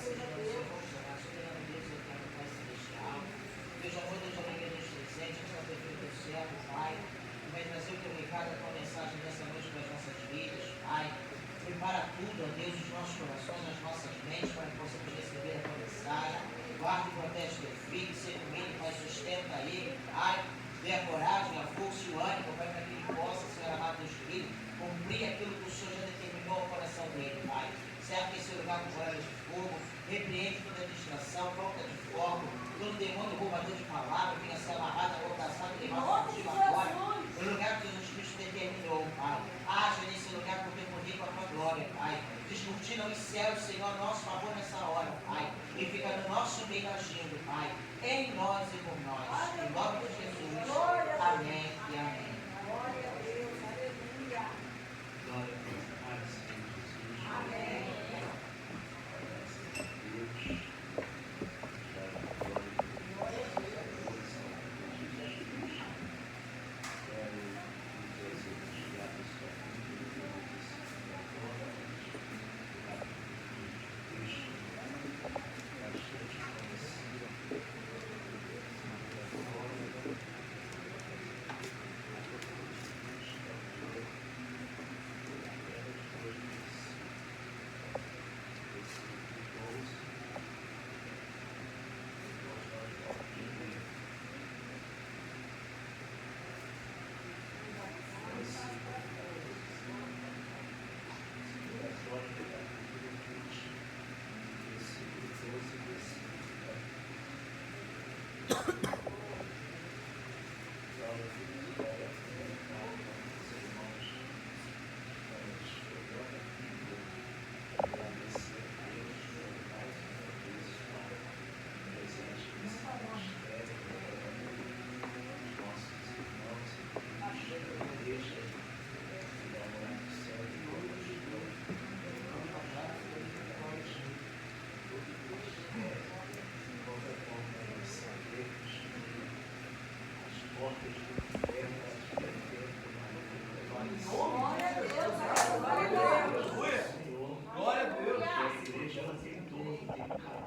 seja funcionar, soberano Deus, eterno Pai Celestial. Deus amor, Deus alegria, Deus presente, essa perfeita do céu, Pai. Vai trazer o teu recado, a tua mensagem dessa noite para as nossas vidas, Pai. Prepara tudo, ó Deus, os nossos corações, as nossas mentes, para que possamos receber a tua mensagem. Guarda e protege teu filho, seja com ele, Pai, sustenta ele, Pai. Dê a coragem, a força e o ânimo, Pai, para que ele possa, Senhor amado Deus querido, cumprir aquilo que o Senhor já determinou ao coração dele, Pai. Cerca esse lugar com coragem de fogo, repreende toda distração, falta de foco, todo demônio roubador de palavra, venha ser amarrado, amordaçado, levado contigo agora, no lugar que Jesus Cristo determinou, Pai. Haja nesse lugar com o teu poder, com a tua glória, Pai. Descortina os céus, Senhor, a nosso favor nessa hora, Pai. E fica no nosso meio agindo, Pai. Em nós e por nós. Em nome de Jesus. Amém e amém. Glória a Deus, aleluia. Glória a Deus, Pai, Senhor Jesus. Amém.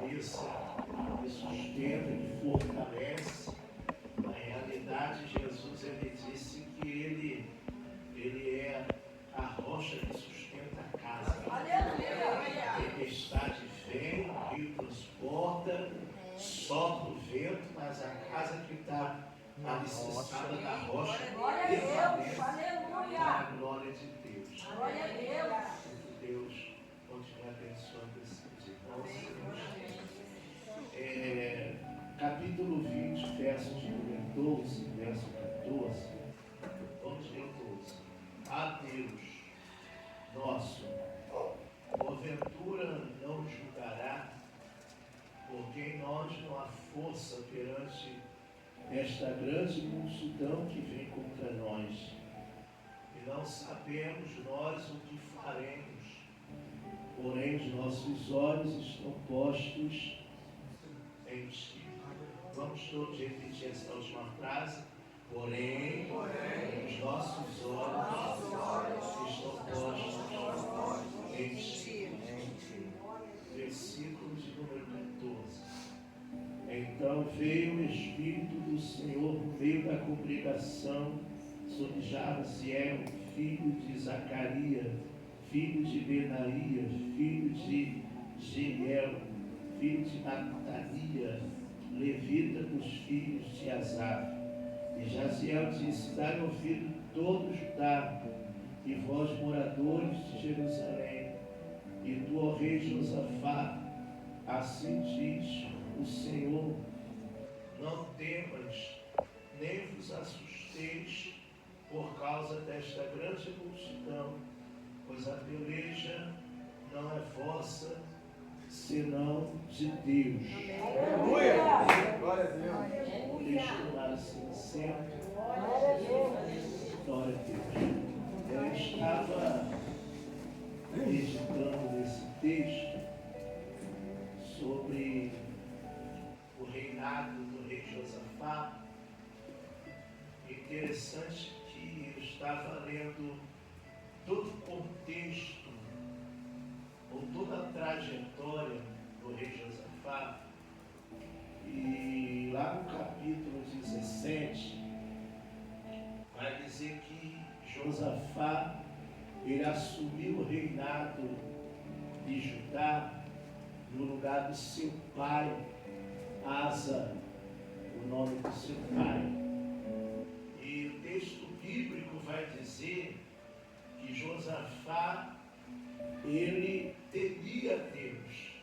Que sustenta, que fortalece. Na realidade, Jesus ele disse que ele é a rocha que sustenta a casa. A tempestade vem, o rio transporta, sopra o vento, mas a casa que está alicerçada na rocha permanece para a glória de Deus. Glória a Deus. Que Deus continue abençoando esses irmãos. Capítulo 20, versos número 12, verso 14. Vamos ler 12. A Deus nosso, porventura não julgará, porque em nós não há força perante esta grande multidão que vem contra nós. E não sabemos nós o que faremos, porém os nossos olhos estão postos em ti. Vamos todos repetir essa última frase. Porém os nossos olhos estão postos em ti. Versículo de número 14. Então veio o Espírito do Senhor no meio da congregação sobre Jaziel, filho de Zacarias, filho de Benaías, filho de Jeiel, filho de Matania, levita dos filhos de Asaf. E Jaziel disse: dai ouvido todo Judá, e vós moradores de Jerusalém, e tu, ó rei Josafá, assim diz o Senhor: não temas, nem vos assusteis por causa desta grande multidão, pois a peleja não é vossa, senão de Deus. Aleluia! Glória a Deus. Deixa eu orar assim sempre. Glória a Deus. Eu estava meditando nesse texto sobre o reinado do rei Josafá. Interessante que eu estava lendo todo o contexto ou toda a trajetória do rei 17, vai dizer que Josafá, ele assumiu o reinado de Judá no lugar do seu pai, Asa, o nome do seu pai. E o texto bíblico vai dizer que Josafá, ele temia Deus.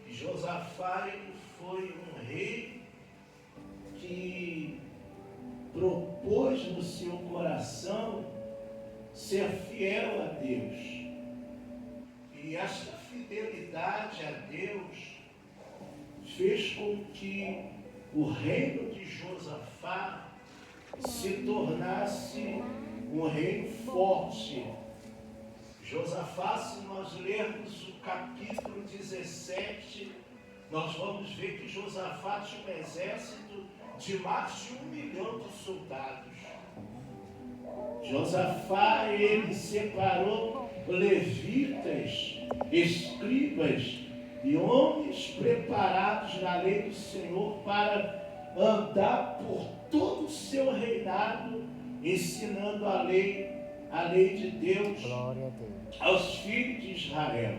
E Josafá, ele foi um rei que propôs no seu coração ser fiel a Deus. E esta fidelidade a Deus fez com que o reino de Josafá se tornasse um reino forte. Josafá, se nós lermos o capítulo 17, nós vamos ver que Josafá tinha um exército de mais de 1 milhão de soldados. Josafá, ele separou levitas, escribas e homens preparados na lei do Senhor para andar por todo o seu reinado, ensinando a lei de Deus aos filhos de Israel.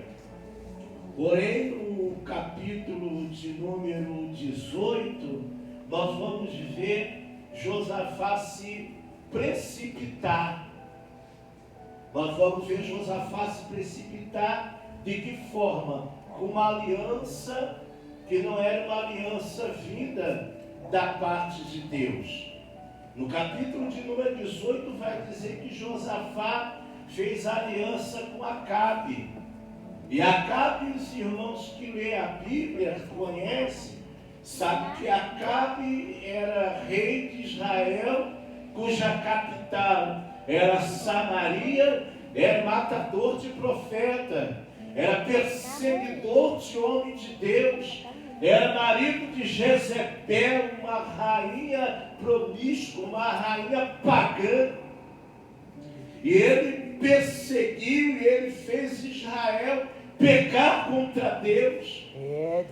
Porém, no capítulo de número 18, nós vamos ver Josafá se precipitar. Nós vamos ver Josafá se precipitar de que forma? Com uma aliança que não era uma aliança vinda da parte de Deus. No capítulo de número 18 vai dizer que Josafá fez aliança com Acabe. E Acabe, os irmãos que lê a Bíblia conhecem, sabem que Acabe era rei de Israel, cuja capital era Samaria, era matador de profeta, era perseguidor de homem de Deus, era marido de Jezebel, uma rainha promíscua, uma rainha pagã. E ele perseguiu e ele fez Israel pecar contra Deus.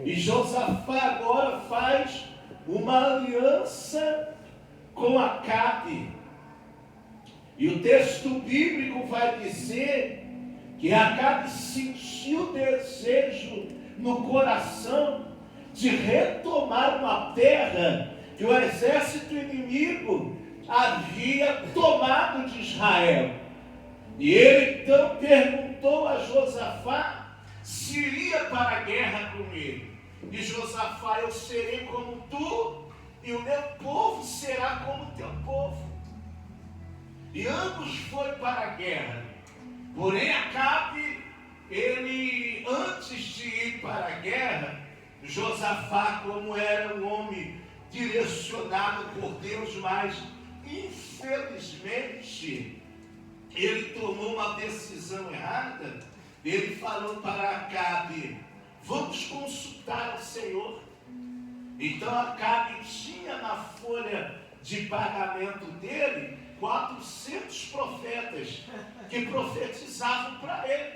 E Josafá agora faz uma aliança com Acabe. E o texto bíblico vai dizer que Acabe sentiu desejo no coração de retomar uma terra que o exército inimigo havia tomado de Israel. E ele então perguntou a Josafá se iria para a guerra com ele. E Josafá: eu serei como tu, e o meu povo será como o teu povo. E ambos foram para a guerra. Porém, Acabe, ele, antes de ir para a guerra, Josafá, como era um homem direcionado por Deus, mas infelizmente ele tomou uma decisão errada. Ele falou para Acabe: vamos consultar o Senhor. Então Acabe tinha na folha de pagamento dele 400 profetas que profetizavam para ele.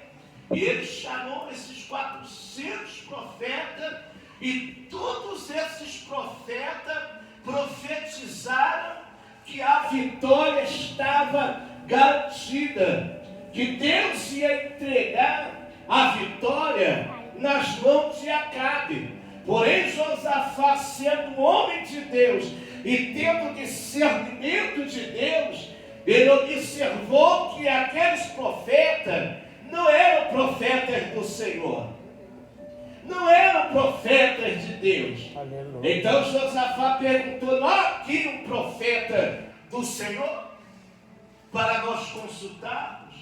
E ele chamou esses 400 profetas, e todos esses profetas profetizaram que a vitória estava garantida, que Deus ia entregar a vitória nas mãos de Acabe. Porém, Josafá, sendo um homem de Deus e tendo discernimento de Deus, ele observou que aqueles profetas não eram profetas do Senhor, não eram profetas de Deus. Aleluia. Então Josafá perguntou: não há aqui um profeta do Senhor para nós consultarmos?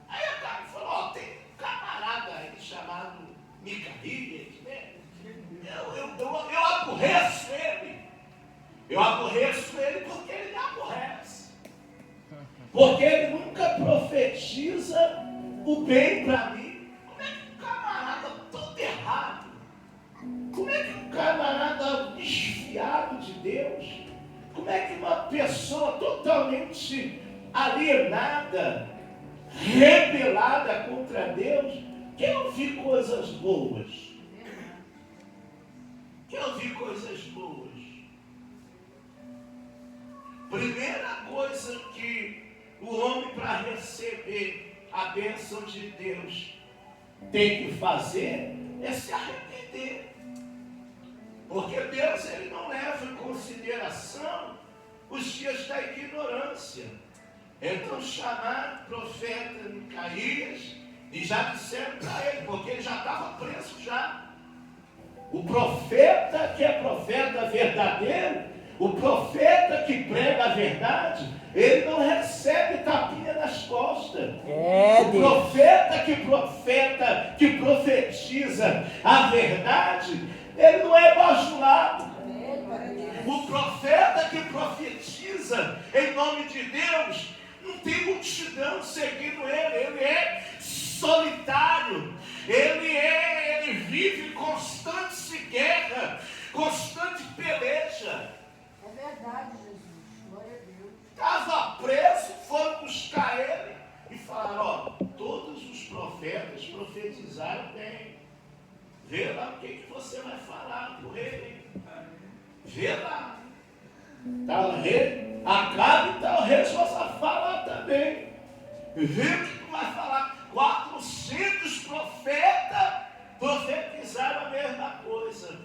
Aí Acabe falou: tem um camarada aí chamado Micaías, né? Eu aborreço ele. Eu aborreço ele porque ele me aborrece. Porque ele nunca profetiza o bem para mim. Como é que um camarada todo errado, como é que um camarada desfiado de Deus, como é que uma pessoa totalmente alienada, rebelada contra Deus, quer ouvir coisas boas? Quer ouvir coisas boas? Primeira coisa que o homem, para receber a bênção de Deus, tem que fazer é se arrepender. Porque Deus, ele não leva em consideração os dias da ignorância. Então chamaram o profeta Micaías e já disseram para ele, porque ele já estava preso já. O profeta que é profeta verdadeiro, o profeta que prega a verdade, ele não recebe tapinha nas costas. O profeta que profetiza a verdade, ele não é bajulado. O profeta que profetiza em nome de Deus, não tem multidão seguindo ele é solitário, ele vive em constante guerra, constante peleja. É verdade, Jesus. Glória a Deus. Estava preso, foram buscar ele e falaram: ó, todos os profetas profetizaram bem. Vê lá o que você vai falar para o rei. Vê lá. Está o rei Acabe e está o rei Josafá lá também. Vê o que tu vai falar. 400 profetas profetizaram a mesma coisa.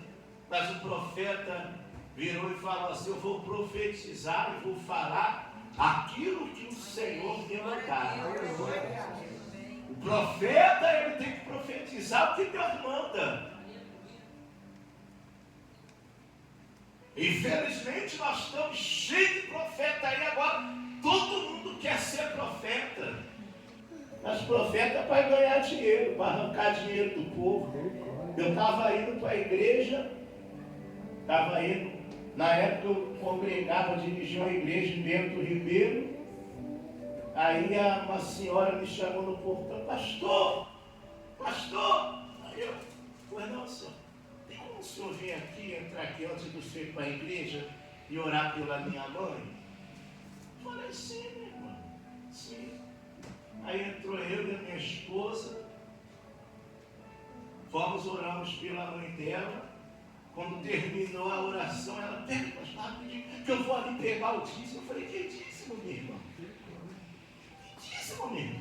Mas o profeta virou e falou assim: eu vou profetizar e vou falar aquilo que o Senhor me mandar. O profeta, ele tem que profetizar o que Deus manda. Infelizmente nós estamos cheios de profeta aí agora. Todo mundo quer ser profeta. Mas profeta é para ganhar dinheiro, para arrancar dinheiro do povo. Eu estava indo para a igreja, na época eu congregava, dirigia uma igreja em Bento Ribeiro. Aí uma senhora me chamou no portão: pastor. Aí eu: pois não, senhor, tem como o senhor vir aqui, entrar aqui antes do senhor ir para a igreja e orar pela minha mãe? Eu falei: sim, minha irmã, sim. Aí entrou eu e a minha esposa, fomos, oramos pela mãe dela. Quando terminou a oração, ela: pega, pastor, que eu vou ali pegar o dízimo. Eu falei: que dízimo, minha irmã? Que dízimo, minha irmã?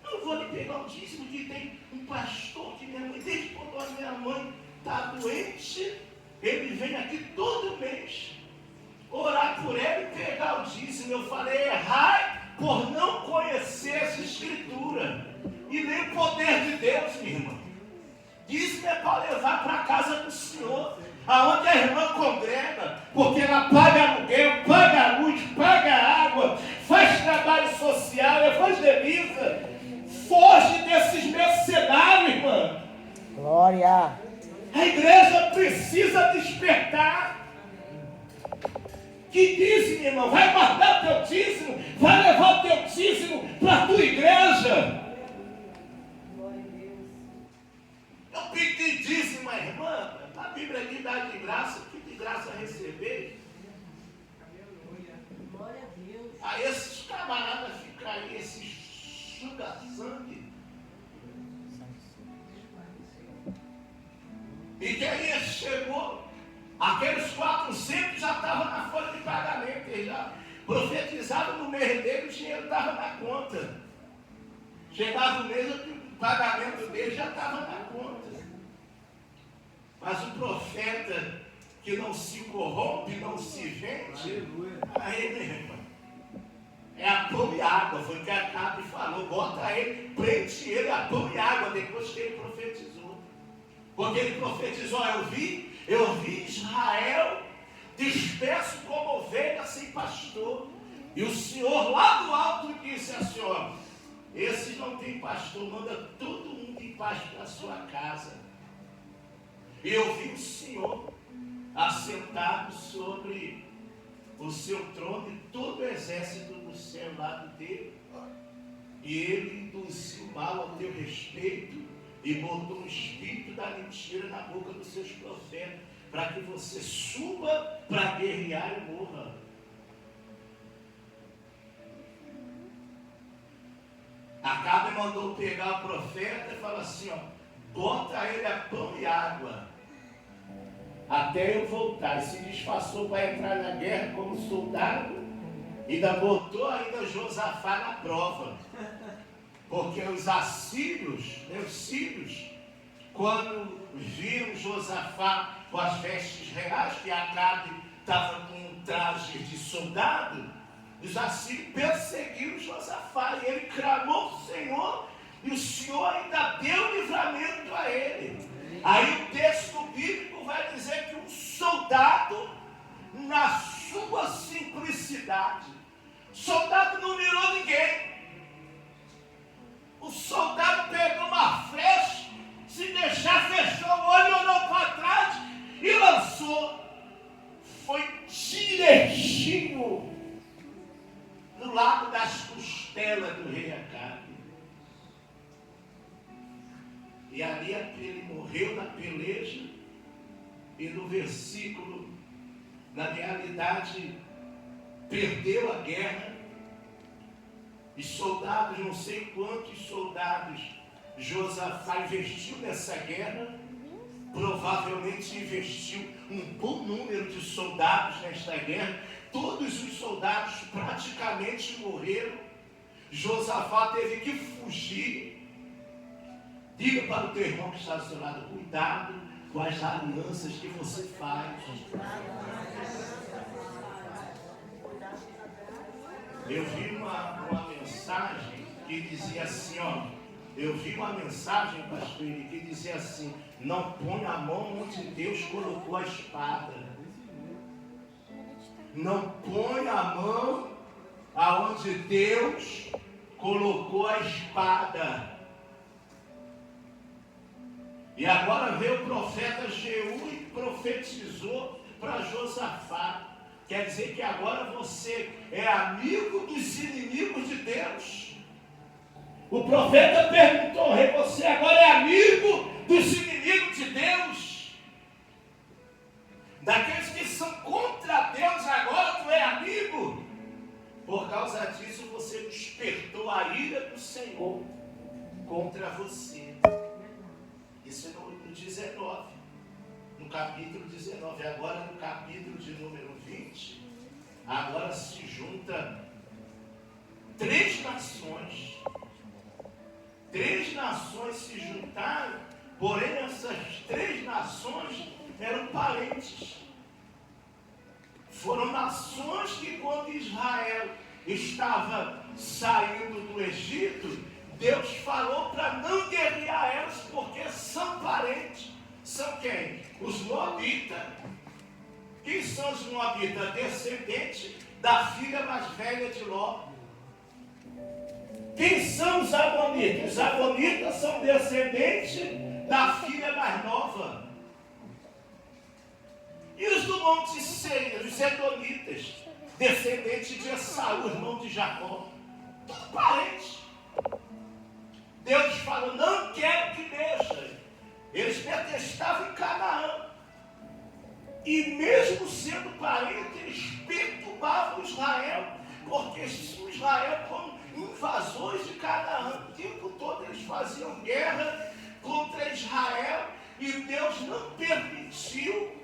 Eu não vou ali pegar o dízimo, que tem um pastor que minha mãe, desde quando a minha mãe está doente, ele vem aqui todo mês orar por ela e pegar o dízimo. Eu falei: errai por não conhecer essa escritura e nem o poder de Deus, minha irmã. Dízimo é para levar para a casa do Senhor, aonde a irmã congrega, porque ela paga aluguel, paga luz, paga água, faz trabalho social, evangeliza. Foge desses mercenários, irmã. Glória. A igreja precisa despertar. Que dízimo, irmão? Vai guardar o teu dízimo? Vai levar o teu dízimo para a tua igreja? Eu pedi dízimo à irmã. A Bíblia aqui dá de graça. Que de graça receber? Glória a Deus. Aí esses camaradas ficam aí, esses suga-sangue. E que aí chegou, aqueles 400 já estavam na folha de pagamento, eles já profetizavam no mês dele, o dinheiro estava na conta. Chegava o mês, o pagamento dele já estava na conta. Mas o profeta que não se corrompe, não se vende, aí, meu irmão, é a pão e água. Foi o que Acabe falou: bota ele, prende ele a pão e água, depois que ele profetizou. Porque ele profetizou: eu vi Israel disperso como ovelha sem pastor. E o Senhor lá do alto disse assim: ó, esses não tem pastor, manda todo mundo em paz para a sua casa. E eu vi o Senhor assentado sobre o seu trono e todo o exército do céu ao lado dele. E ele induziu mal ao teu respeito e botou o espírito da mentira na boca dos seus profetas, para que você suba para guerrear e morra. Acabe mandou pegar o profeta e falou assim: ó, bota ele a pão e água até eu voltar. E se disfarçou para entrar na guerra como soldado Ainda botou ainda Josafá na prova. Porque os assírios, os sírios, quando viram Josafá com as vestes reais, que Acabe estava com um traje de soldado, os assírios perseguiram Josafá e ele clamou para o Senhor e o Senhor ainda deu livramento a ele. Aí o texto bíblico vai dizer que um soldado, na sua simplicidade, o soldado não mirou ninguém. O soldado pegou uma flecha, se deixar, fechou o olho, olhou para trás e lançou. Foi direitinho no lado das costelas do rei Acabe. E ali ele morreu na peleja. E no versículo, na realidade, perdeu a guerra. E soldados, não sei quantos soldados Josafá investiu nessa guerra. Provavelmente investiu um bom número de soldados nesta guerra. Todos os soldados praticamente morreram. Josafá teve que fugir. Diga para o teu irmão que está ao seu lado, cuidado com as alianças que você faz. Eu vi uma mensagem que dizia assim, eu vi uma mensagem, pastor, que dizia assim: não põe a mão onde Deus colocou a espada. Não põe a mão aonde Deus colocou a espada. E agora veio o profeta Jeú e profetizou para Josafá. Quer dizer que agora você é amigo dos inimigos de Deus. O profeta perguntou: você agora é amigo dos inimigos de Deus? Daqueles que são contra Deus, agora tu é amigo? Por causa disso você despertou a ira do Senhor contra você. Isso é no 19, no capítulo 19. Agora no capítulo de número 20, agora se junta 3 nações. 3 nações se juntaram, porém essas 3 nações eram parentes. Foram nações que quando Israel estava saindo do Egito, Deus falou para não guerrear elas, porque são parentes. São quem? Os Moabitas. Quem são os Moabitas? Descendentes da filha mais velha de Ló. Quem são os Amonitas? Os Amonitas são descendentes da filha mais nova. E os do Monte Seir, os Edomitas, descendentes de Esaú, irmão de Jacó. Tudo parentes. Deus falou: não quero que deixem. Eles detestavam em Canaã. E mesmo sendo parentes, eles perturbavam Israel, porque Israel como invasores de Canaã. O tempo todo eles faziam guerra contra Israel e Deus não permitiu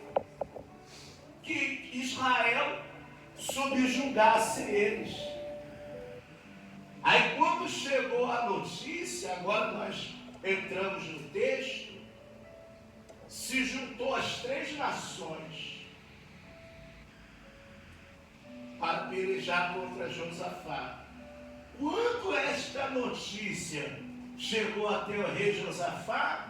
que Israel subjugasse eles. Aí quando chegou a notícia, agora nós entramos no texto, se juntou as 3 nações para pelejar contra Josafá. Quando esta notícia chegou até o rei Josafá,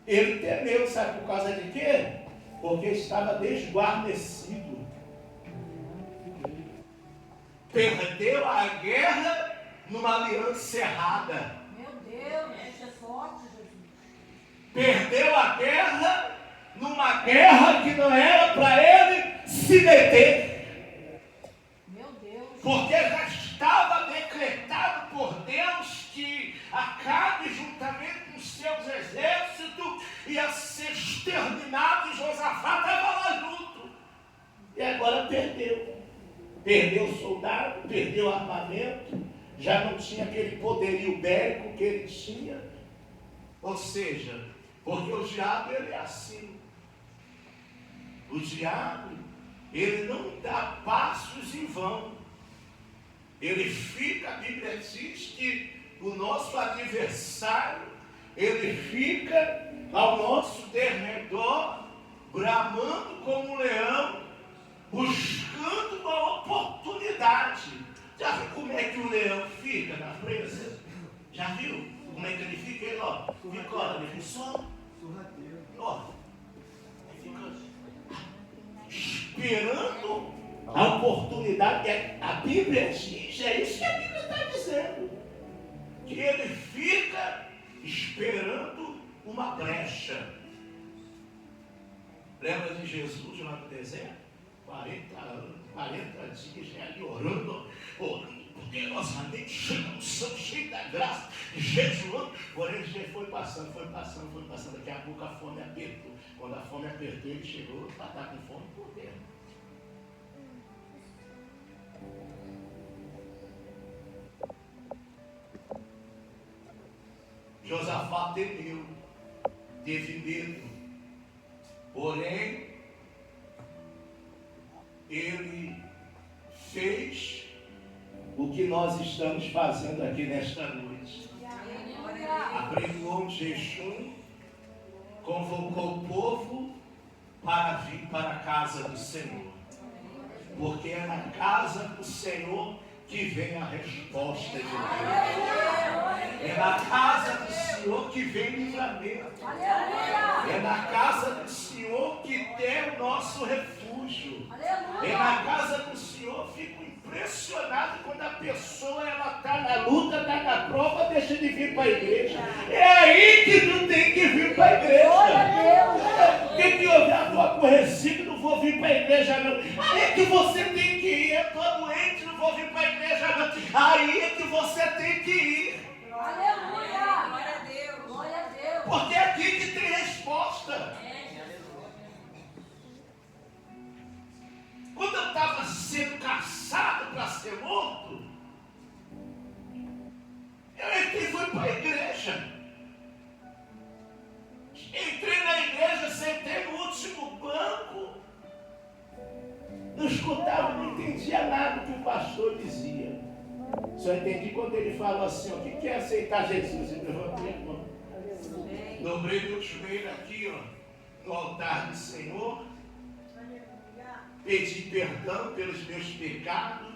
ele temeu, sabe por causa de quê? Porque estava desguarnecido. Perdeu a guerra numa aliança errada. Meu Deus, isso é forte, Jesus. Perdeu a guerra numa guerra que não era para ele se meter. Meu Deus. Porque já estava decretado por Deus que Acabe, juntamente com seus exércitos, ia ser exterminado e Josafá estava lá junto. E agora perdeu. Perdeu o soldado, perdeu o armamento, já não tinha aquele poderio bélico que ele tinha. Ou seja, porque o diabo ele é assim. O diabo, ele não dá passos em vão. Ele fica, a Bíblia diz que o nosso adversário, ele fica ao nosso derredor, bramando como um leão, buscando uma oportunidade. Já viu como é que o leão fica na presa? Já viu como é que ele fica? Ele, ó, fica, ó, ele fica só, ó, ele fica esperando a oportunidade. A Bíblia diz, é isso que a Bíblia está dizendo, que ele fica esperando uma brecha. Lembra de Jesus lá no deserto? 40 anos, 40 dias ali orando poderosamente, cheio da unção, cheio da graça, jejuando. Porém, ele foi passando. Daqui a pouco a fome apertou. Quando a fome apertou, ele chegou para estar com fome por dentro. Josafá temeu, teve medo, porém, ele fez o que nós estamos fazendo aqui nesta noite. Abriu um jejum, convocou o povo para vir para a casa do Senhor, porque é na casa do Senhor que vem a resposta de Deus. É na casa do Senhor que vem o livramento. É na casa do Senhor que tem o nosso refúgio. É na casa do Senhor. Fico impressionado quando a pessoa está na luta, está na prova, deixa de vir para a igreja. É aí que tu tem que vir para a igreja. Tem que olhar, estou aborrecido, não vou vir para a igreja não. Aí é que você tem que ir. Eu estou doente, não vou vir para a igreja não. Aí é que você tem que ir. Aleluia! Glória a Deus! Glória a Deus! Porque é aqui que tem resposta. Quando eu estava sendo caçado para ser morto, eu entrei e fui para a igreja. Entrei na igreja, sentei no último banco. Não escutava, não entendia nada do que o pastor dizia. Só entendi quando ele falou assim, o que é aceitar Jesus? Eu levantei a mão. Dobrei meu joelho aqui, ó, no altar do Senhor. Pedi perdão pelos meus pecados.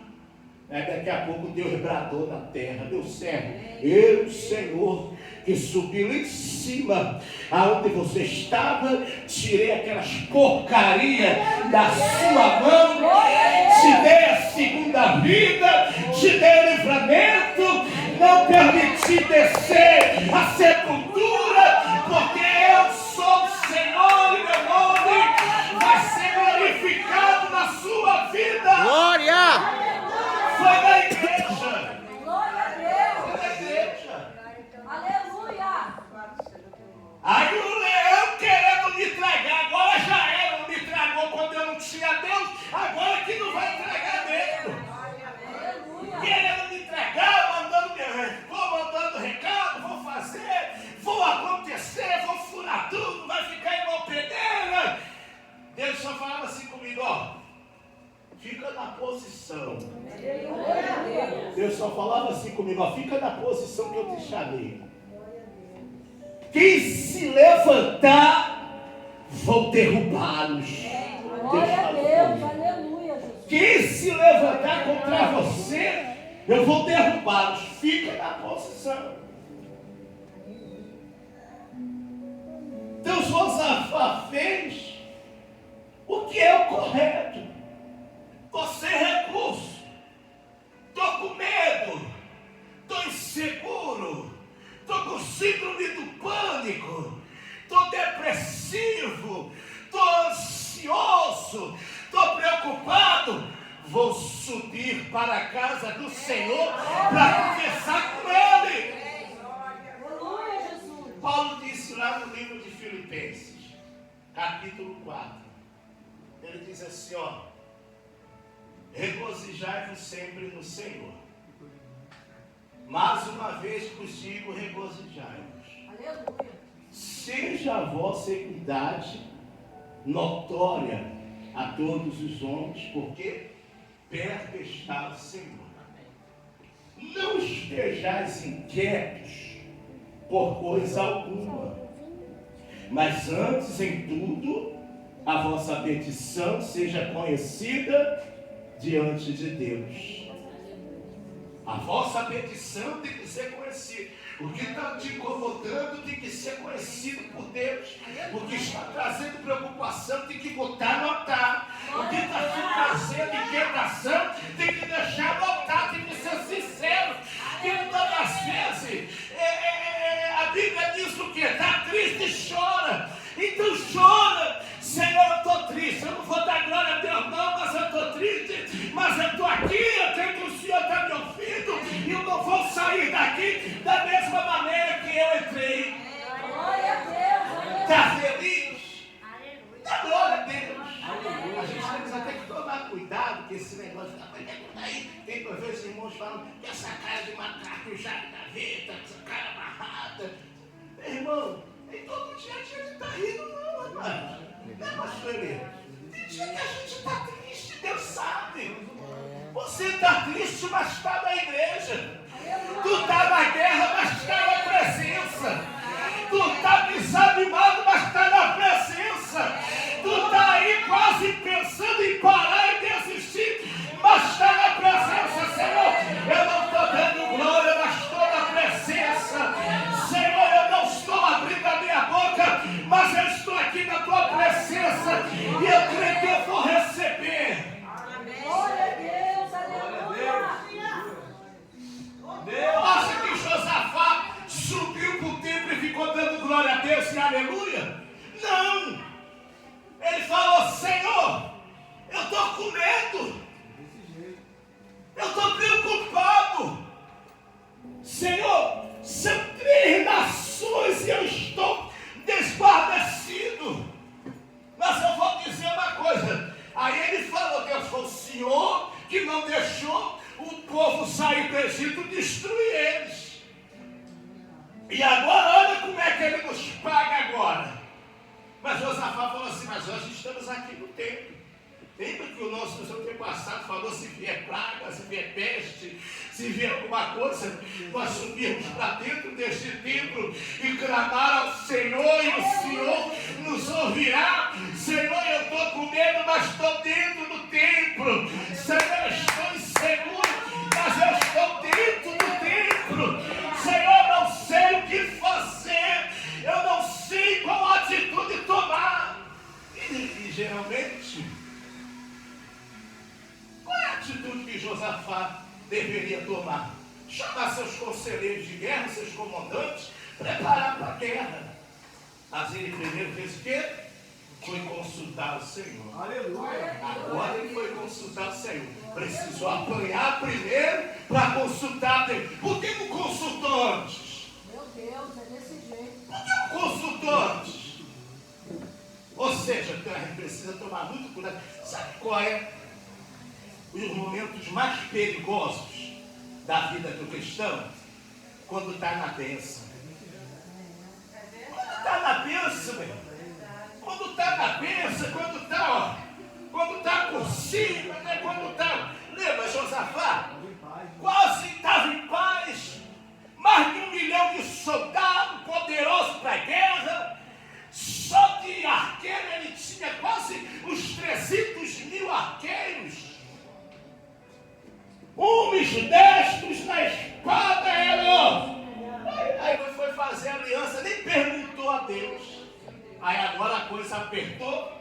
Daqui a pouco Deus bradou na terra. Meu servo, eu, Senhor, que subi lá em cima, aonde você estava, tirei aquelas porcarias da sua mão, te dei a segunda vida, te dei o livramento, não permiti descer a sepultura, porque eu sou o Senhor e meu nome vai ser glorificado na sua vida. Glória! Foi na igreja. Glória a Deus! Foi na igreja. Aleluia! Aí o leão querendo me tragar, agora já era, não me tragou quando eu não tinha Deus, agora que não vai tragar mesmo. Aleluia! Querendo me tragar, mandando recado, vou fazer, vou acontecer, vou furar tudo, vai ficar igual pedreira. Deus só falava assim comigo, ó, fica na posição. Deus só falava assim comigo, ó, fica na posição que eu te chamei. Quem se levantar, vou derrubá-los. Glória a Deus! Aleluia, Jesus! Quem se levantar contra você, eu vou derrubá-los. Fica na posição. Então Josafá fez o que é o correto. Estou sem recurso, estou com medo, estou inseguro, estou com síndrome do pânico, estou depressivo, estou ansioso, estou preocupado. Vou subir para a casa do Senhor para conversar com Ele. Aleluia, Jesus! Paulo disse lá no livro de Filipenses, capítulo 4, ele diz assim, ó, regozijai-vos sempre no Senhor. Mais uma vez vos digo, regozijai-vos. Aleluia! Seja a vossa equidade notória a todos os homens, porque perto está o Senhor. não estejais inquietos por coisa alguma, mas antes em tudo, a vossa petição seja conhecida diante de Deus. A vossa petição tem que ser conhecida. O que está te incomodando tem que ser conhecido por Deus. O que está trazendo preocupação tem que botar no altar. O que está te trazendo inquietação tem que deixar no altar, tem que ser sincero. Porque muitas das vezes a Bíblia diz o quê? Está triste e chora. Então chora. Senhor, eu estou triste. Eu não vou dar glória a Deus não, mas eu estou triste. Mas eu estou aqui, eu sei que o Senhor está me ouvindo. E eu não vou sair daqui da mesma maneira que eu entrei. Glória a Deus. Está feliz? Dá glória a Deus. A gente temos até que tomar cuidado com esse negócio. Aí tem por vezes irmãos falam que essa cara de macaco já de gaveta, essa cara amarrada. Meu irmão, nem todo dia a gente está rindo não, rapaz. Não é, pastor Elias? Tem dia que a gente está triste, Deus sabe. Você está triste, mas está na igreja. Tu está na guerra, mas está na presença. Tu está desanimado, mas está na presença. Tu está aí quase pensando em parar e desistir, mas está na presença, Senhor. Eu não estou dando glória, mas estou na presença. Senhor, eu não estou abrindo a minha boca, mas eu estou aqui na tua presença e eu creio que eu vou receber. Glória a Deus. Aleluia. Acha que Josafá subiu para o templo e ficou dando glória a Deus e aleluia? Não! Ele falou, Senhor, eu estou com medo. Eu estou preocupado. Senhor, são 3 nações e eu estou desguarnecido. Mas eu vou dizer uma coisa. Aí ele falou, Deus foi o Senhor que não deixou o povo sair do Egito, destruir eles. E agora olha como é que ele nos paga agora. Mas Josafá falou assim, mas nós estamos aqui no templo. Lembra que o nosso antepassado falou, se vier praga, se vier peste, se vier alguma coisa, nós subirmos para dentro deste templo e clamar ao Senhor, e o Senhor nos ouvirá. Senhor, eu estou com medo, mas estou dentro do templo. Senhor, eu estou inseguro, mas eu estou dentro do templo. Senhor, eu não sei o que fazer, eu não sei qual atitude tomar. E geralmente, qual é a atitude que Josafá deveria tomar? Chamar seus conselheiros de guerra, seus comandantes, preparar para a guerra. Mas ele primeiro fez o quê? Foi consultar o Senhor. Aleluia. Agora ele foi consultar o Senhor. Precisou apanhar primeiro para consultar Deus. Por que não consultou antes? Meu Deus, é desse jeito. Por que não consultou antes? Ou seja, a gente precisa tomar muito cuidado. Sabe qual é os momentos mais perigosos da vida do cristão? Quando está na bênção. Quando está na bênção, meu irmão. Quando está na bênção, quando está por cima, né? Quando está. Lembra, Josafá? Quase estava em paz. Mais de 1 milhão de soldados poderosos para a guerra. Só de arqueiro ele tinha quase uns 300.000 arqueiros. Homens destros na espada eram. Aí foi fazer aliança, nem perguntou a Deus. Aí agora a coisa apertou,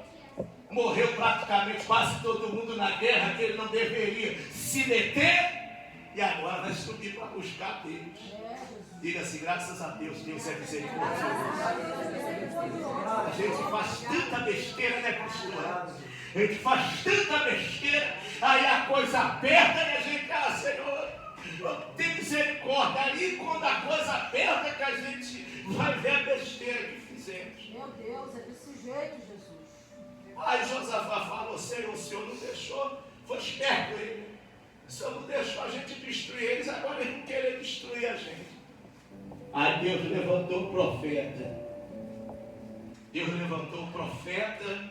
morreu praticamente quase todo mundo na guerra, que ele não deveria se meter, e agora vai subir para buscar Deus. Diga assim, graças a Deus, Deus é misericordioso. A gente faz tanta besteira, né, pastor? A gente faz tanta besteira, aí a coisa aperta e a gente, Senhor, tem misericórdia. Aí quando a coisa aperta que a gente vai ver a besteira que fizemos. Meu Deus, é desse jeito, Jesus. Aí Josafá falou, Senhor, o Senhor não deixou, foi esperto ele. O Senhor não deixou a gente destruir eles, agora eles não querem destruir a gente. Aí Deus levantou o profeta. Deus levantou o profeta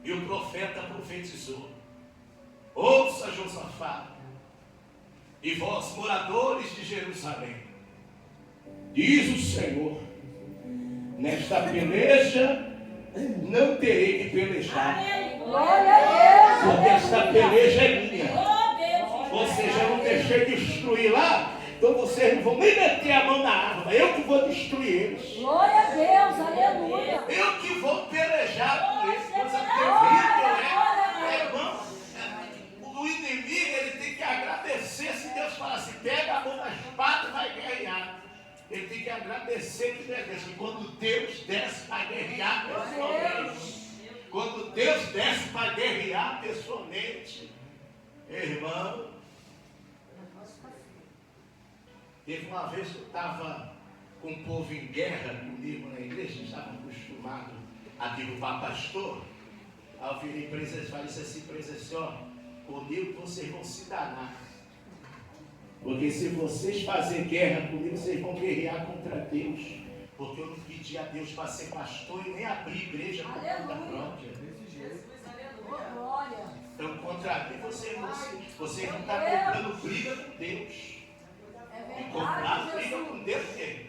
e o profeta profetizou. Ouça, Josafá. E vós, moradores de Jerusalém, diz o Senhor, nesta peleja não terei que pelejar, Glória a Deus. porque esta peleja é minha. Oh, Deus. Ou seja, eu não deixei destruir lá, então vocês não vão nem meter a mão na arma, eu que vou destruir eles. Glória a Deus. Aleluia. Eu que vou pelejar com eles. Coisa terrível, né? Irmão, o inimigo, ele tem que agradecer se Deus fala assim, pega a mão na espada e vai guerrear. Ele tem que agradecer que quando Deus desce para guerrear pessoalmente. Quando Deus desce para guerrear pessoalmente, irmão. Teve uma vez que eu estava com o povo em guerra comigo na igreja, estavam acostumados a derrubar pastor. Aí eu virei presidente e falei assim, presidente, ó, comigo vocês vão se danar. Porque se vocês fazerem guerra comigo, vocês vão guerrear contra Deus. Porque eu não pedi a Deus para ser pastor e nem abrir igreja por conta própria. Oh, glória. Então, contra mim, vocês não estão comprando briga com Deus. É E comprar verdade, briga Jesus. com Deus, quê?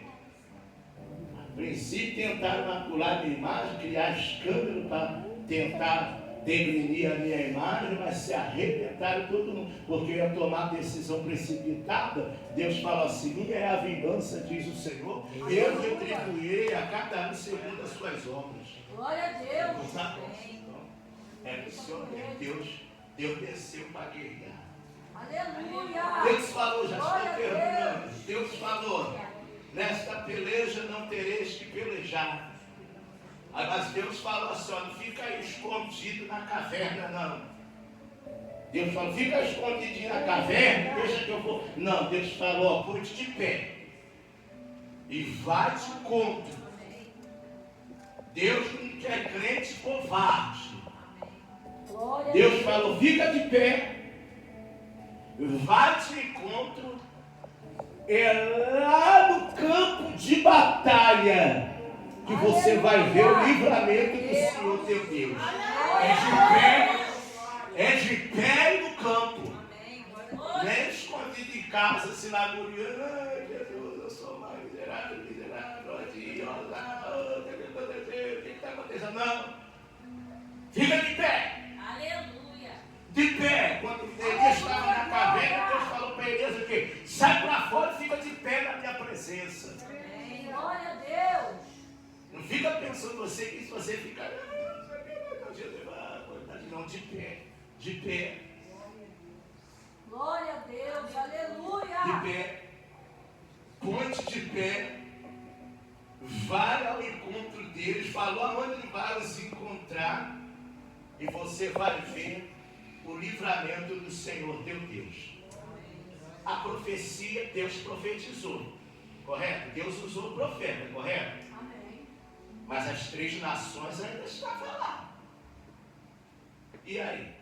A princípio, tentaram macular a minha imagem, criar escândalo para tentar degrinir a minha imagem, mas se arrebentaram todo mundo, porque eu ia tomar decisão precipitada. Deus fala assim, minha é a vingança, diz o Senhor, eu retribuirei a cada um segundo as suas obras. Glória a Deus. É o Senhor, Deus desceu para guerrear. Aleluia. Deus falou, já Glória estou a terminando. Deus falou, nesta peleja não tereis que pelejar. Mas Deus falou assim, não fica aí escondido na caverna, não. Deus falou, fica escondidinho na caverna, deixa que eu vou. Não, Deus falou, põe-te de pé e vai de contra. Deus não quer crente covarde. Glória a Deus falou, fica de pé, vai de encontro, é lá no campo de batalha que você vai ver o livramento do Senhor teu Deus. É de pé e no campo. Nem escondido em casa, assim na gloriana. Ai, Jesus, eu sou mais miserável, odiosa. O que está acontecendo? Não. Fica de pé. Aleluia. De pé. Quando Elias estava na caverna, Deus falou para Elias o quê? Sai para fora e fica de pé na minha presença. Glória a Deus. Não fica pensando você que se você ficar. Não, de pé. De pé. Glória a Deus. Aleluia. De pé. Ponte de pé. Vai ao encontro deles. Falou aonde ele vai os encontrar. E você vai ver o livramento do Senhor teu Deus. A profecia, Deus profetizou. Correto? Deus usou o profeta, correto? Amém. Mas as 3 nações ainda estavam lá. E aí?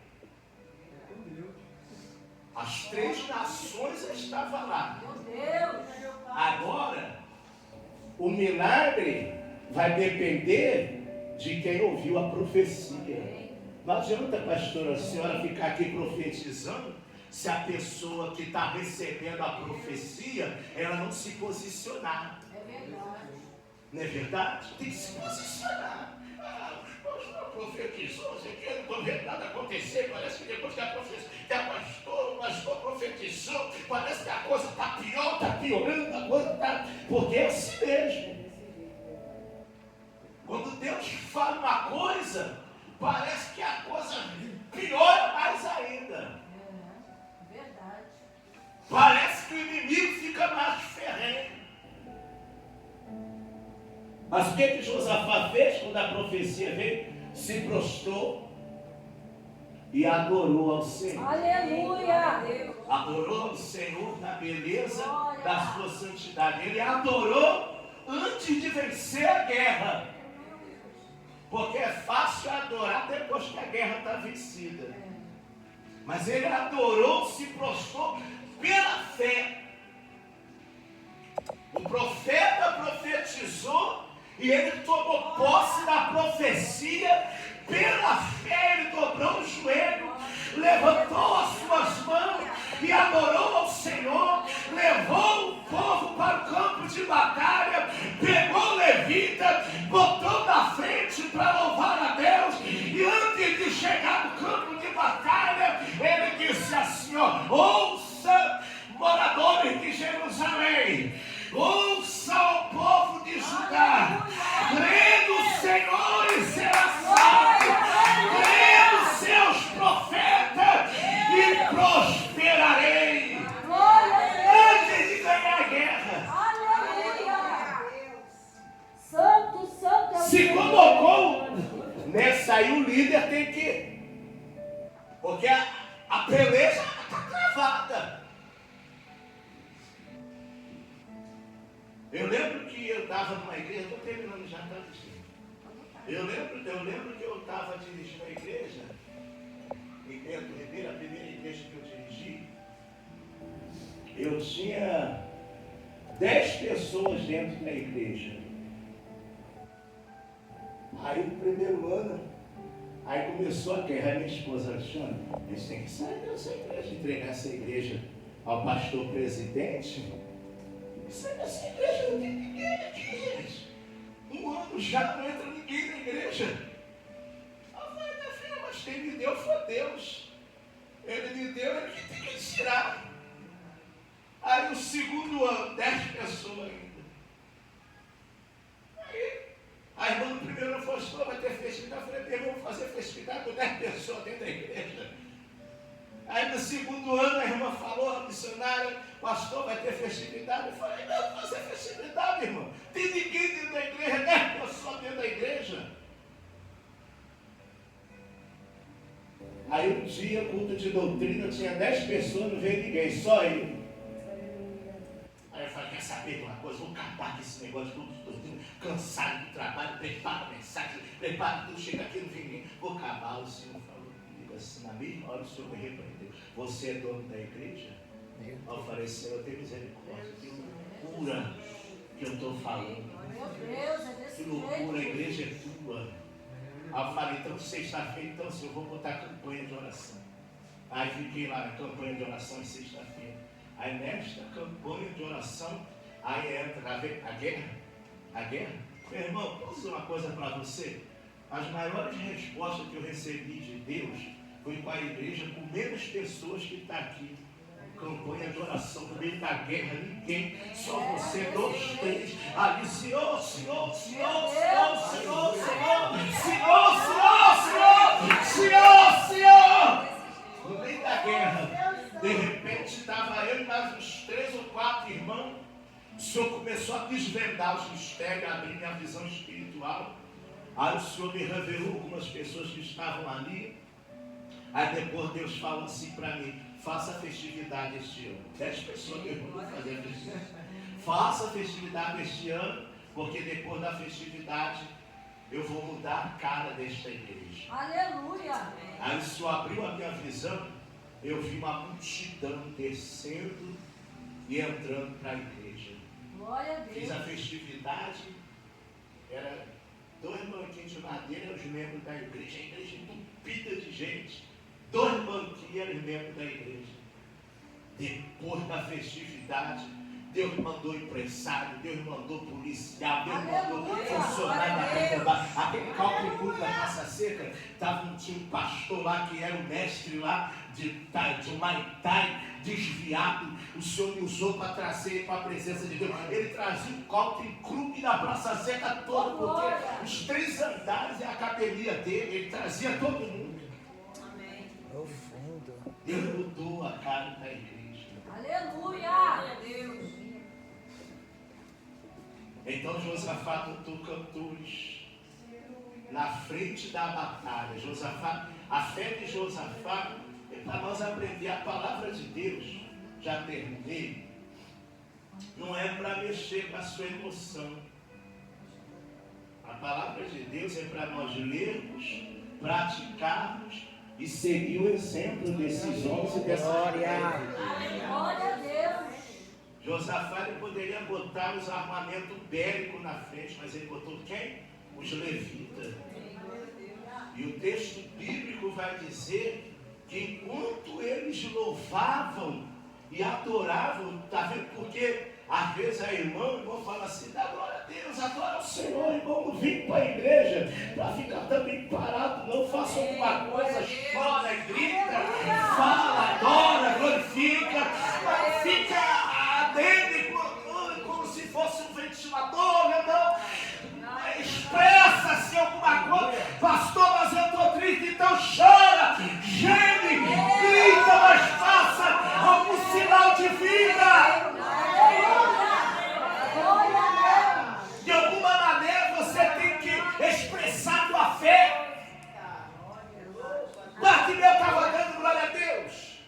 As 3 nações estavam lá. Meu Deus. Agora, o milagre vai depender de quem ouviu a profecia. Não adianta, pastora, a senhora ficar aqui profetizando se a pessoa que está recebendo a profecia, ela não se posicionar. É verdade. Não é verdade? Tem que se posicionar. Pastor profetizou, você quer, não estou vendo nada acontecer, parece que depois que o pastor profetizou, parece que a coisa está pior, está piorando, a coisa está... Porque é assim mesmo. Quando Deus fala uma coisa, parece que a coisa piora mais ainda. É verdade. Parece que o inimigo fica mais ferrenho. Mas o que Josafá fez quando a profecia veio? Se prostrou e adorou ao Senhor. Aleluia. Adorou ao Senhor na beleza da sua santidade. Ele adorou antes de vencer a guerra. Porque é fácil adorar depois que a guerra está vencida. Mas ele adorou, se prostrou pela fé. O profeta profetizou e ele tomou posse da profecia. Pela fé ele dobrou o joelho, levantou as suas mãos e adorou ao Senhor, levou o povo para o campo de batalha, pegou o levita, botou na frente para louvar a Deus, e antes de chegar no campo de batalha, ele disse assim, ó, ouça, moradores de Jerusalém, ouça o povo de Judá, crê no Senhor e será salvo, crê nos seus profetas e prosperarei. Antes de ganhar a guerra, Santo, santo é o se Senhor. colocou nessa aí, o líder tem que, porque a peleja está travada. Eu lembro que eu estava numa igreja, estou terminando já, tá, Cristina? Eu lembro que eu estava dirigindo a igreja, em Bento Ribeiro, a primeira igreja que eu dirigi, eu tinha 10 pessoas dentro da igreja. Aí no primeiro ano, aí começou a guerra, minha esposa Alexandre, a gente tem que sair dessa igreja, entregar essa igreja ao pastor presidente. Sai dessa igreja, não tem ninguém aqui, gente. Um ano já não entra ninguém na igreja. Eu falei, minha filha, mas quem me deu foi Deus. Ele me deu, ele que tem que tirar. Aí no segundo ano, 10 pessoas ainda. Aí a irmã no primeiro ano falou, vai ter festividade. Eu falei, meu irmão, vou fazer festividade com 10 pessoas dentro da igreja. Aí no segundo ano a irmã falou, a missionária, pastor, vai ter festividade. Eu falei, não, vou fazer festividade, irmão. Tem ninguém dentro da igreja, 10 pessoas dentro da igreja. Aí um dia, culto de doutrina, tinha 10 pessoas, não veio ninguém, só eu. Aí eu falei, quer saber de uma coisa? Vou acabar com esse negócio de culto de doutrina, cansado do trabalho, prepara a mensagem, prepara tudo, chega aqui, não vem ninguém. Vou acabar, o Senhor falou comigo assim, na mesma hora o Senhor me repreendeu. Você é dono da igreja? Eu falei, Senhor, tem misericórdia, que loucura que eu estou falando. Meu Deus, é desse Que loucura, a jeito. igreja é tua. Aí eu falei, então sexta-feira, então Senhor, eu vou botar campanha de oração. Aí fiquei lá na campanha de oração em sexta-feira. Aí nesta campanha de oração, aí entra a guerra. A guerra? Meu irmão, posso dizer uma coisa para você? As maiores respostas que eu recebi de Deus foi com a igreja com menos pessoas que está aqui. Campanha de oração no meio da guerra, ninguém, só você, 2, 3, ali, Senhor, Senhor, Senhor, Senhor, Senhor, Senhor, Senhor, Senhor, Senhor, Senhor, Senhor, no meio da guerra, de repente estava eu e mais uns 3 ou 4 irmãos, o Senhor começou a desvendar os mistérios, a abrir minha visão espiritual, aí o Senhor me revelou algumas pessoas que estavam ali, aí depois Deus falou assim para mim, faça a festividade este ano. 10 pessoas que vão fazer a festividade. Faça a festividade este ano, porque depois da festividade eu vou mudar a cara desta igreja. Aleluia. Aí o Senhor abriu a minha visão, eu vi uma multidão descendo e entrando para a igreja. Glória a Deus. Fiz a festividade, era 2 banquinhos de madeira, os membros da igreja, a igreja entupida de gente. 2 banqueiros membros da igreja. Depois da festividade, Deus mandou empresário, Deus mandou policial, Deus mandou funcionário da Petrobras. Aquele cálculo da Praça Seca, tinha um pastor lá que era o mestre lá de Humanidade, desviado. O Senhor me usou para trazer para a presença de Deus. Ele trazia um cálculo clube da Praça Seca todo, porque os 3 andares é a academia dele, ele trazia todo mundo. Deus mudou a cara da igreja. Aleluia. Então Josafá botou cantores na frente da batalha. A fé de Josafá é para nós aprender a palavra de Deus. Já terminei. Não é para mexer com a sua emoção. A palavra de Deus é para nós lermos, praticarmos e seguir o exemplo desses homens e dessas mulheres. Glória a Deus. Josafá ele poderia botar os armamentos bélicos na frente, mas ele botou quem? Os levitas. E o texto bíblico vai dizer que enquanto eles louvavam e adoravam, tá vendo? Porque às vezes o irmão fala assim, dá glória a Deus, adora o Senhor, irmão, não vim para a igreja para ficar também parado, não, faça alguma coisa, chora, grita, fala, adora, glorifica, mas fica dele como se fosse um ventilador, não. Expressa-se alguma coisa, pastor, mas eu estou triste, então chora, geme, grita, mas faça algum sinal de vida. De alguma maneira você tem que expressar a tua fé. Bartimeu estava dando glória a Deus.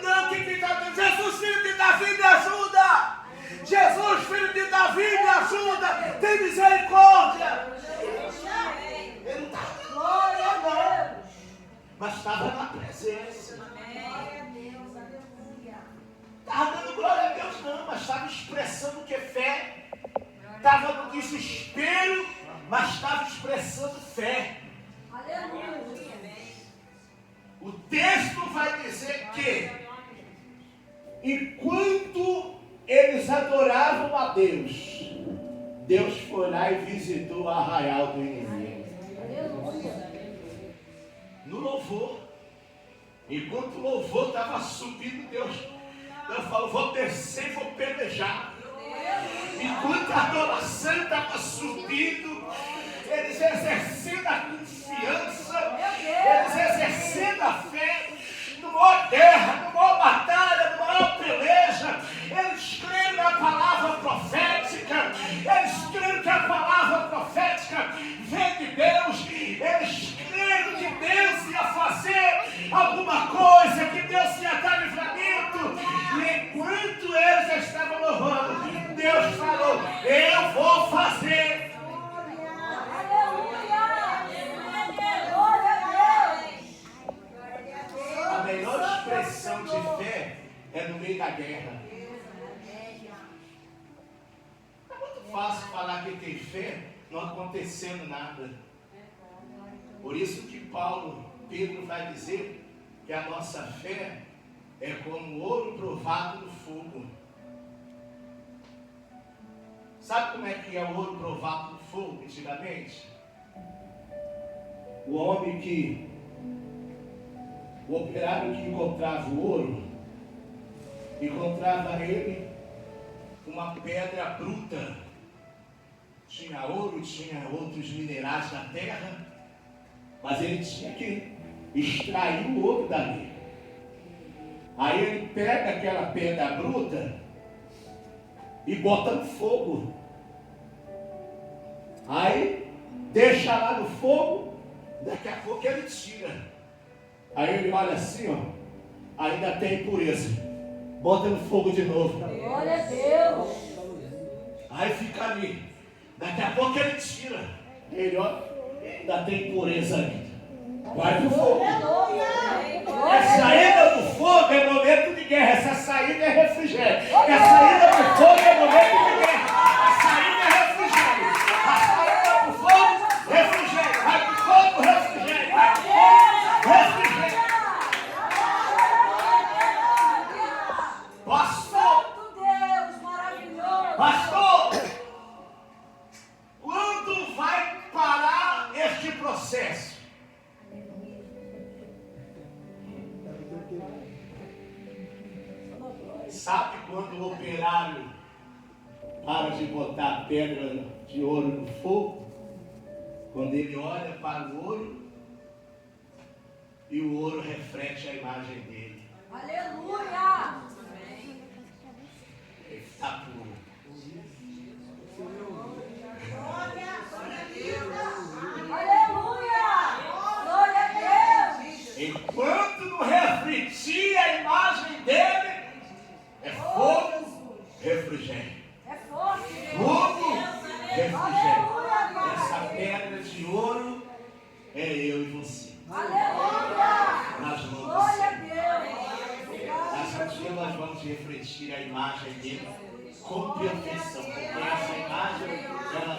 Não, que está dando? Jesus, filho de Davi, me ajuda! Jesus, filho de Davi, me ajuda! Tem misericórdia! Ele não estava dando glória, não. Mas estava na presença. Estava dando glória a Deus, não, mas estava expressando o que é fé. Estava no desespero, mas estava expressando fé. Aleluia. O texto vai dizer que, enquanto eles adoravam a Deus, Deus foi lá e visitou o arraial do inimigo. No louvor, enquanto o louvor estava subindo, Deus falou, vou descer e vou pelejar. Enquanto a adoração estava subindo, eles exercendo a confiança, eles exercendo a fé, no maior guerra, no maior batalha, no maior peleja, eles creram na palavra profética, eles creram que a palavra profética vem de Deus, eles creram que Deus ia fazer alguma coisa, que Deus ia dar livramento, e enquanto eles estavam louvando, Deus falou, eu vou fazer. A melhor expressão de fé é no meio da guerra. É muito fácil falar que tem fé não acontecendo nada. Por isso que Pedro vai dizer que a nossa fé é como ouro provado no fogo. Sabe como é que é o ouro provado no fogo antigamente? O operário que encontrava o ouro, encontrava nele uma pedra bruta. Tinha ouro, tinha outros minerais da terra, mas ele tinha que extrair o ouro dali. Aí ele pega aquela pedra bruta e bota no fogo. Aí deixa lá no fogo, daqui a pouco ele tira. Aí ele olha assim, ó, ainda tem impureza. Bota no fogo de novo. Glória a Deus. Aí fica ali. Daqui a pouco ele tira. Ele olha, ainda tem impureza ali. Vai pro fogo. A saída do fogo é momento de guerra. Essa saída é refrigério. A saída do fogo é momento de guerra. A saída é refrigério. A saída do fogo, refrigério. Vai pro fogo, refrigério. Vai pro fogo, refrigério. Pastor, quando vai parar este processo? Sabe quando o operário para de botar pedra de ouro no fogo? Quando ele olha para o ouro e o ouro reflete a imagem dele. Aleluia! Ele está puro. Aleluia! Glória a Deus! Enquanto não refletir a imagem dele, é fogo, refrigério. É forte. Fogo, refrigério. Aleluia! Essa pedra de ouro é eu e você. Aleluia! Nas mãos do Glória a Senhor. Deus! Nessa dia nós vamos refletir a imagem dele com perfeição. Porque essa imagem, ela